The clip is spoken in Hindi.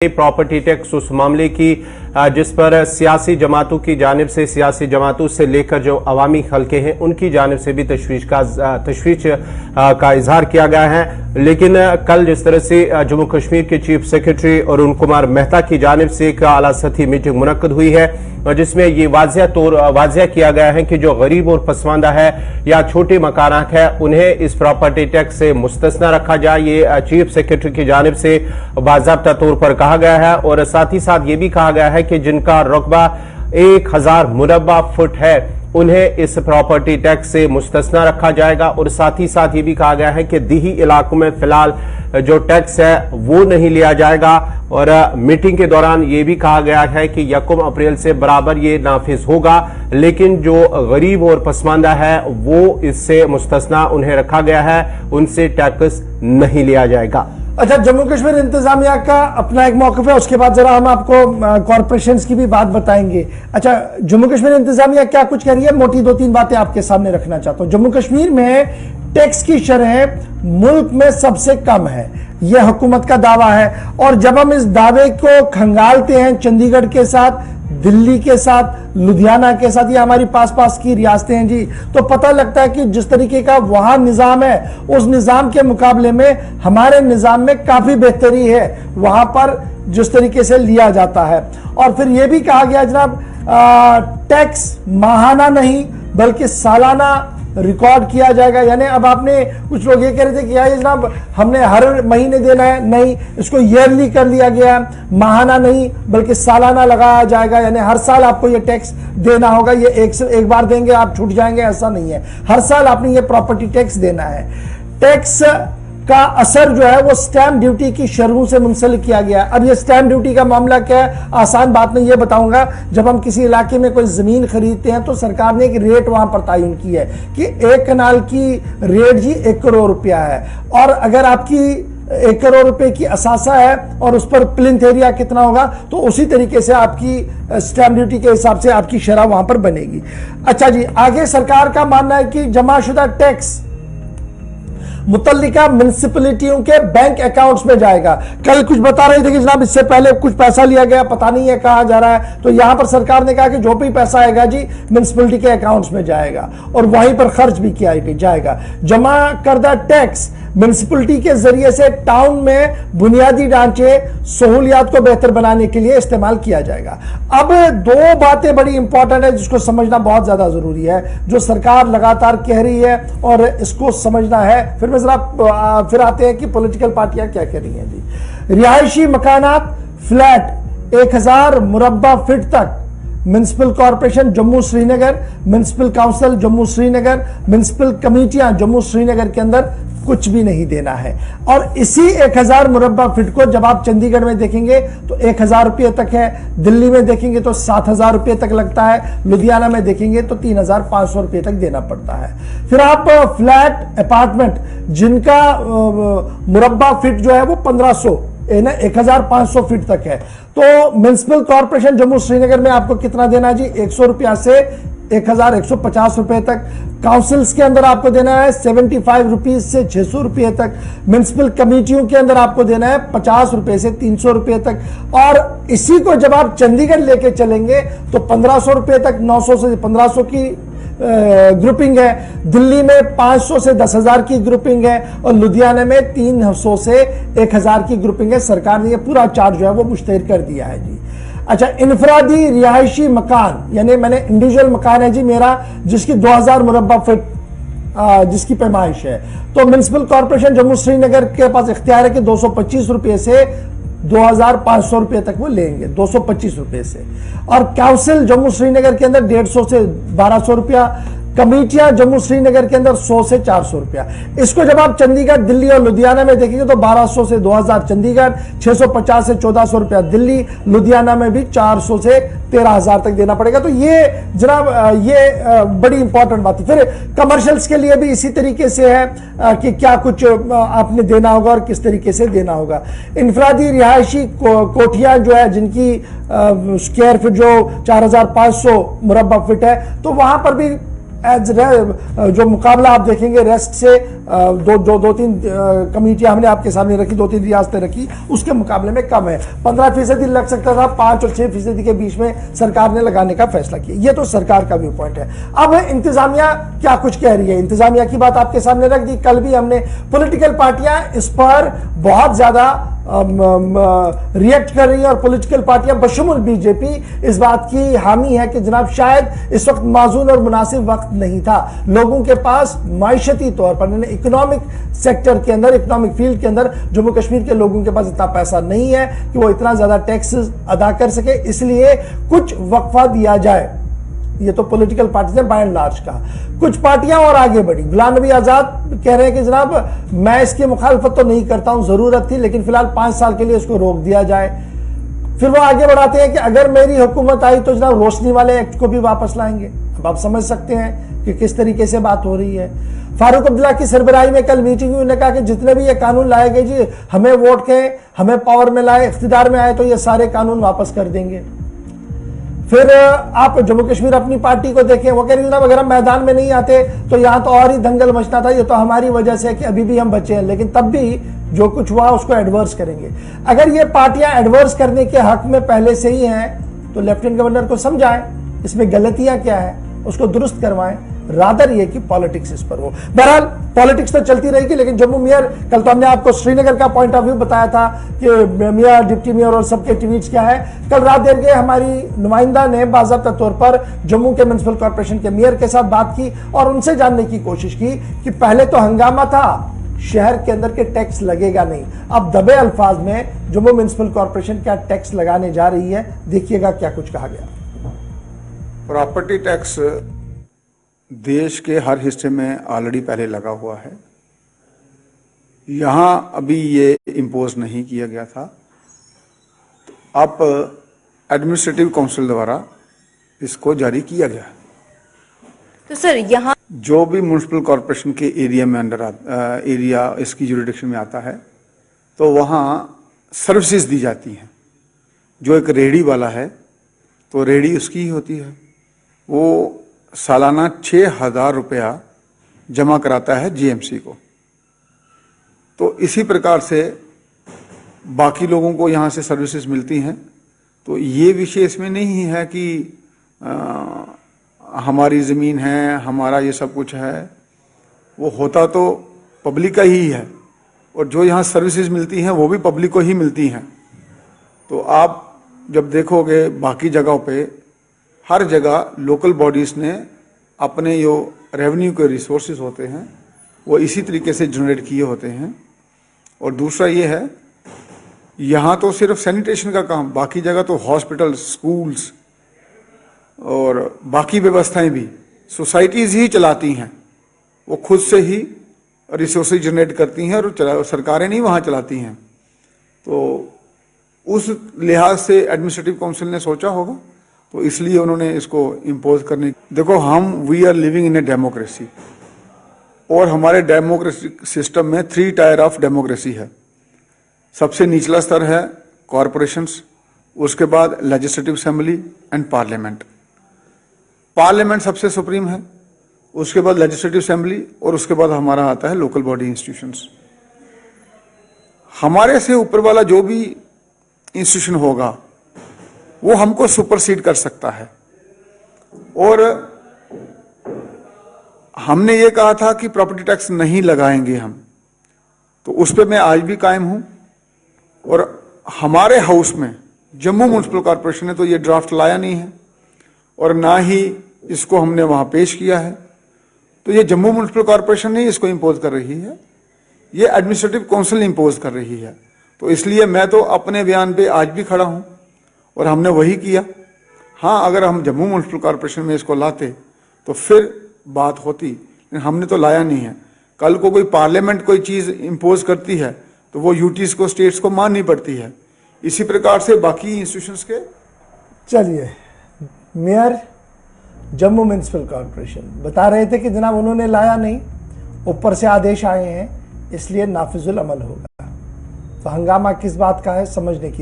प्रॉपर्टी टैक्स उस मामले की जिस पर सियासी जमातों की जानिब से सियासी जमातों से लेकर जो अवामी हल्के हैं उनकी जानिब से भी तशवीश का इजहार किया गया है। लेकिन कल जिस तरह से जम्मू कश्मीर के चीफ सेक्रेटरी अरुण कुमार मेहता की जानिब से एक आला सतही मीटिंग मुनक्कद हुई है जिसमें ये वाजिया किया गया है कि जो गरीब और पसमानदा है या छोटे मकानात है उन्हें इस प्रॉपर्टी टैक्स से मुस्तस्ना रखा जाए। ये चीफ सेक्रेटरी की जानिब से बाज़ाब्ता तौर पर कहा गया है और साथ ही साथ ये भी कहा गया है कि जिनका रकबा 1000 मुरब्बा फुट है उन्हें इस प्रॉपर्टी टैक्स से मुस्तस्ना रखा जाएगा। और साथ ही साथ ये भी कहा गया है कि दीही इलाकों में फिलहाल जो टैक्स है वो नहीं लिया जाएगा। और मीटिंग के दौरान ये भी कहा गया है कि 1 अप्रैल से बराबर ये नाफिज होगा, लेकिन जो गरीब और पसमानदा है वो इससे मुस्तस्ना उन्हें रखा गया है, उनसे टैक्स नहीं लिया जाएगा। अच्छा, जम्मू कश्मीर इंतजामिया का अपना एक मौक़िफ़ है, उसके बाद जरा हम आपको कॉरपोरेशंस की भी बात बताएंगे। अच्छा, जम्मू कश्मीर इंतजामिया क्या कुछ कह रही है, मोटी 2-3 बातें आपके सामने रखना चाहता हूं। जम्मू कश्मीर में टैक्स की शरह मुल्क में सबसे कम है, यह हुकूमत का दावा है। और जब हम इस दावे को खंगालते हैं चंडीगढ़ के साथ, दिल्ली के साथ, लुधियाना के साथ, ये हमारी पास की रियासतें हैं जी, तो पता लगता है कि जिस तरीके का वहां निजाम है उस निजाम के मुकाबले में हमारे निजाम में काफी बेहतरी है वहां पर जिस तरीके से लिया जाता है। और फिर यह भी कहा गया जनाब टैक्स माहाना नहीं बल्कि सालाना रिकॉर्ड किया जाएगा। यानी अब आपने कुछ लोग ये कह रहे थे कि यार जनाब हमने हर महीने देना है, नहीं, इसको ईयरली कर लिया गया है, माहाना नहीं बल्कि सालाना लगाया जाएगा। यानी हर साल आपको ये टैक्स देना होगा, ये एक बार देंगे आप छूट जाएंगे ऐसा नहीं है, हर साल आपने ये प्रॉपर्टी टैक्स देना है। टैक्स का असर जो है वो स्टैंप ड्यूटी की शरहों से मुंसलिक किया गया। अब ये स्टैंप ड्यूटी का मामला क्या है, आसान बात नहीं, ये बताऊंगा। जब हम किसी इलाके में कोई जमीन खरीदते हैं तो सरकार ने एक रेट वहां पर तयन की है कि 1 कनाल की रेट जी 1 करोड़ रुपया है। और अगर आपकी 1 करोड़ रुपए की असासा है और उस पर प्लिंथ एरिया कितना होगा तो उसी तरीके से आपकी स्टैंप ड्यूटी के हिसाब से आपकी शरह वहां पर बनेगी। अच्छा जी, आगे सरकार का मानना है कि जमाशुदा टैक्स मुतल्लिका म्युनिसिपैलिटियों के बैंक अकाउंट्स में जाएगा। कल कुछ बता रहे थे कि जनाब इससे पहले कुछ पैसा लिया गया, पता नहीं है कहां जा रहा है, तो यहां पर सरकार ने कहा कि जो भी पैसा आएगा जी म्युनिसिपैलिटी के अकाउंट्स में जाएगा और वहीं पर खर्च भी किया जाएगा। जमा करदा टैक्स म्युनिसिपैलिटी के जरिए से टाउन में बुनियादी ढांचे सहूलियात को बेहतर बनाने के लिए इस्तेमाल किया जाएगा। अब 2 बातें बड़ी इंपॉर्टेंट है जिसको समझना बहुत ज्यादा जरूरी है, जो सरकार लगातार कह रही है और इसको समझना है। फिर आते हैं कि पॉलिटिकल पार्टियां क्या कह रही हैं जी। रिहायशी मकानात फ्लैट 1000 मुरब्बा फीट तक municipal corporation Jammu Srinagar, municipal council Jammu Srinagar, municipal कमेटियां जम्मू श्रीनगर के अंदर कुछ भी नहीं देना है। और इसी 1000 मुरब्बा फीट को जब आप चंडीगढ़ में देखेंगे तो 1000 रुपये तक है, दिल्ली में देखेंगे तो 7000 रुपये तक लगता है, लुधियाना में देखेंगे तो 3500 रुपये तक देना पड़ता है। फिर आप फ्लैट अपार्टमेंट जिनका मुरब्बा फीट जो है वो 1500 1500 फीट तक है, तो म्युनिसिपल कॉर्पोरेशन जम्मू श्रीनगर में आपको कितना देना है जी, 100 रुपया से 1150 रुपए तक। काउंसिल्स के अंदर आपको देना है 75 रुपीज से 600 रुपए तक। म्युनिसिपल कमेटियों के अंदर आपको देना है 50 रुपए से 300 रुपए तक। और इसी को जब आप चंडीगढ़ लेके चलेंगे तो 1500 रुपए तक, 900 से 1500 की ग्रुपिंग है, दिल्ली में 500 से 10,000 की ग्रुपिंग है और लुधियाना में 300 से 1000 की ग्रुपिंग है। सरकार ने ये पूरा चार्ज जो है वो मुश्तहर कर दिया है जी। अच्छा, इनफरादी रिहायशी मकान, यानी मैंने इंडिविजुअल मकान है जी मेरा जिसकी 2000 मुरब्बा फीट जिसकी पैमाइश है, तो म्युनिसिपल कॉर्पोरेशन जम्मू श्रीनगर के पास इख्तियार है कि 225 रुपये से 2500 रुपये तक वो लेंगे, 225 रुपये से। और काउंसिल जम्मू श्रीनगर के अंदर 150 से 1200 रुपया, कमेटियां जम्मू श्रीनगर के अंदर 100 से 400 रुपया। इसको जब आप चंडीगढ़, दिल्ली और लुधियाना में देखेंगे तो 1200 से 2000 चंडीगढ़, 650 से 1400 रुपया दिल्ली, लुधियाना में भी 400 से 13000 तक देना पड़ेगा। तो ये जनाब ये बड़ी इंपॉर्टेंट बात है। फिर कमर्शियल्स के लिए भी इसी तरीके से है कि क्या कुछ आपने देना होगा और किस तरीके से देना होगा। इनफरादी रिहायशी कोठियां जो है जिनकी स्क्वायर फीट जो 4500 मुरब्बा फीट है, तो वहां पर भी जो मुकाबला आप देखेंगे रेस्ट से दो तीन कमेटियां हमने आपके सामने रखी, 2-3 रियासतें रखी, उसके मुकाबले में कम है। 15% लग सकता था, 5 और 6% के बीच में सरकार ने लगाने का फैसला किया। ये तो सरकार का व्यू पॉइंट है। अब इंतजामिया क्या कुछ कह रही है, इंतजामिया की बात आपके सामने रख दी। कल भी हमने पॉलिटिकल पार्टियां इस पर बहुत ज्यादा रिएक्ट कर रही है और पॉलिटिकल पार्टियां बशमुल बीजेपी इस बात की हामी है कि जनाब शायद इस वक्त माजून और मुनासिब वक्त नहीं था। लोगों के पास माइशती तौर पर, इकोनॉमिक सेक्टर के अंदर, इकोनॉमिक फील्ड के अंदर जम्मू कश्मीर के लोगों के पास इतना पैसा नहीं है कि वो इतना ज्यादा टैक्स अदा कर सके, इसलिए कुछ वक्फा दिया जाए। ये तो पॉलिटिकल पार्टीज ने बाय एंड लार्ज कहा। कुछ पार्टियां और आगे बढ़ी। गुलाम नबी आजाद कह रहे हैं कि जनाब मैं इसकी मुखालफत तो नहीं करता हूं, जरूरत थी लेकिन फिलहाल 5 साल के लिए इसको रोक दिया जाए। फिर वो आगे बढ़ाते हैं कि अगर मेरी हुकूमत आई तो जनाब रोशनी वाले एक्ट को भी वापस लाएंगे। अब आप समझ सकते हैं कि किस तरीके से बात हो रही है। फारूक अब्दुल्ला की सरबराही में कल मीटिंग हुई, उन्होंने कहा कि जितने भी ये कानून लाए गए जी, हमें वोट के, हमें पावर में लाए, इख्तिदार में आए तो ये सारे कानून वापस कर देंगे। फिर आप जम्मू कश्मीर अपनी पार्टी को देखें, वो कह रही है अगर हम मैदान में नहीं आते तो यहां तो और ही दंगल मचना था, ये तो हमारी वजह से है कि अभी भी हम बचे हैं, लेकिन तब भी जो कुछ हुआ उसको एडवर्स करेंगे। अगर ये पार्टियां एडवर्स करने के हक में पहले से ही हैं तो लेफ्टिनेंट गवर्नर को समझाएं इसमें गलतियां क्या है, उसको दुरुस्त करवाएं, रादर ये कि पॉलिटिक्स इस पर हो। बहरहाल पॉलिटिक्स तो चलती रहेगी, लेकिन जम्मू मेयर, कल तो हमने आपको श्रीनगर का पॉइंट ऑफ व्यू बताया था कि मेयर, डिप्टी मेयर और सबके ट्वीट्स क्या है। कल रात देर के हमारी नुमाइंदा ने बाज़ाब्ता तौर पर जम्मू के म्युनिसिपल कॉर्पोरेशन के मेयर के साथ बात की और उनसे जानने की कोशिश की कि पहले तो हंगामा था, शहर के अंदर के टैक्स लगेगा नहीं, अब दबे अल्फाज में जम्मू म्युनिसिपल कॉर्पोरेशन क्या टैक्स लगाने जा रही है। देखिएगा क्या कुछ कहा गया। प्रॉपर्टी टैक्स देश के हर हिस्से में ऑलरेडी पहले लगा हुआ है, यहां अभी ये इम्पोज नहीं किया गया था। तो अब एडमिनिस्ट्रेटिव काउंसिल द्वारा इसको जारी किया गया। तो सर यहाँ जो भी म्युनिसिपल कॉर्पोरेशन के एरिया में एरिया इसकी जुरिडिक्शन में आता है तो वहाँ सर्विसेज दी जाती हैं। जो एक रेहड़ी वाला है तो रेहड़ी उसकी ही होती है, वो सालाना 6,000 रुपया जमा कराता है जीएमसी को। तो इसी प्रकार से बाकी लोगों को यहाँ से सर्विसेज मिलती हैं। तो ये विषय इसमें नहीं है कि हमारी ज़मीन है, हमारा ये सब कुछ है, वो होता तो पब्लिक का ही है और जो यहाँ सर्विसेज मिलती हैं वो भी पब्लिक को ही मिलती हैं। तो आप जब देखोगे बाकी जगहों पे हर जगह लोकल बॉडीज़ ने अपने जो रेवेन्यू के रिसोर्सेज होते हैं वो इसी तरीके से जनरेट किए होते हैं। और दूसरा ये है, यहाँ तो सिर्फ सैनिटेशन का काम, बाकी जगह तो हॉस्पिटल, स्कूल्स और बाकी व्यवस्थाएं भी सोसाइटीज़ ही चलाती हैं। वो खुद से ही रिसोर्सेज जनरेट करती हैं और सरकारें नहीं वहाँ चलाती हैं। तो उस लिहाज से एडमिनिस्ट्रेटिव काउंसिल ने सोचा होगा, तो इसलिए उन्होंने इसको इम्पोज करने। देखो, we are living in a democracy और हमारे डेमोक्रेसी सिस्टम में 3 टायर ऑफ डेमोक्रेसी है। सबसे निचला स्तर है कॉरपोरेशंस, उसके बाद legislative assembly and parliament. Parliament सबसे सुप्रीम है, उसके बाद लेजिस्लेटिव असेंबली और उसके बाद हमारा आता है लोकल बॉडी इंस्टीट्यूशंस। हमारे से ऊपर वाला जो भी इंस्टीट्यूशन होगा वो हमको सुपरसीड कर सकता है। और हमने ये कहा था कि प्रॉपर्टी टैक्स नहीं लगाएंगे हम, तो उस पर मैं आज भी कायम हूं। और हमारे हाउस में जम्मू म्युनिसिपल कॉर्पोरेशन ने तो ये ड्राफ्ट लाया नहीं है और ना ही इसको हमने वहां पेश किया है। तो ये जम्मू म्युनिसिपल कॉर्पोरेशन नहीं इसको इम्पोज कर रही है, ये एडमिनिस्ट्रेटिव काउंसिल इम्पोज कर रही है। तो इसलिए मैं तो अपने बयान पे आज भी खड़ा हूं और हमने वही किया। हाँ, अगर हम जम्मू म्युनिसिपल कॉर्पोरेशन में इसको लाते तो फिर बात होती, लेकिन हमने तो लाया नहीं है। कल को कोई पार्लियामेंट कोई चीज़ इम्पोज करती है तो वो यूटीज को, स्टेट्स को माननी पड़ती है। इसी प्रकार से बाकी इंस्टीट्यूशंस के। चलिए, मेयर जम्मू म्युनिसिपल कॉर्पोरेशन बता रहे थे कि जनाब उन्होंने लाया नहीं, ऊपर से आदेश आए हैं, इसलिए नाफिजुल अमल होगा। तो हंगामा किस बात का है समझने की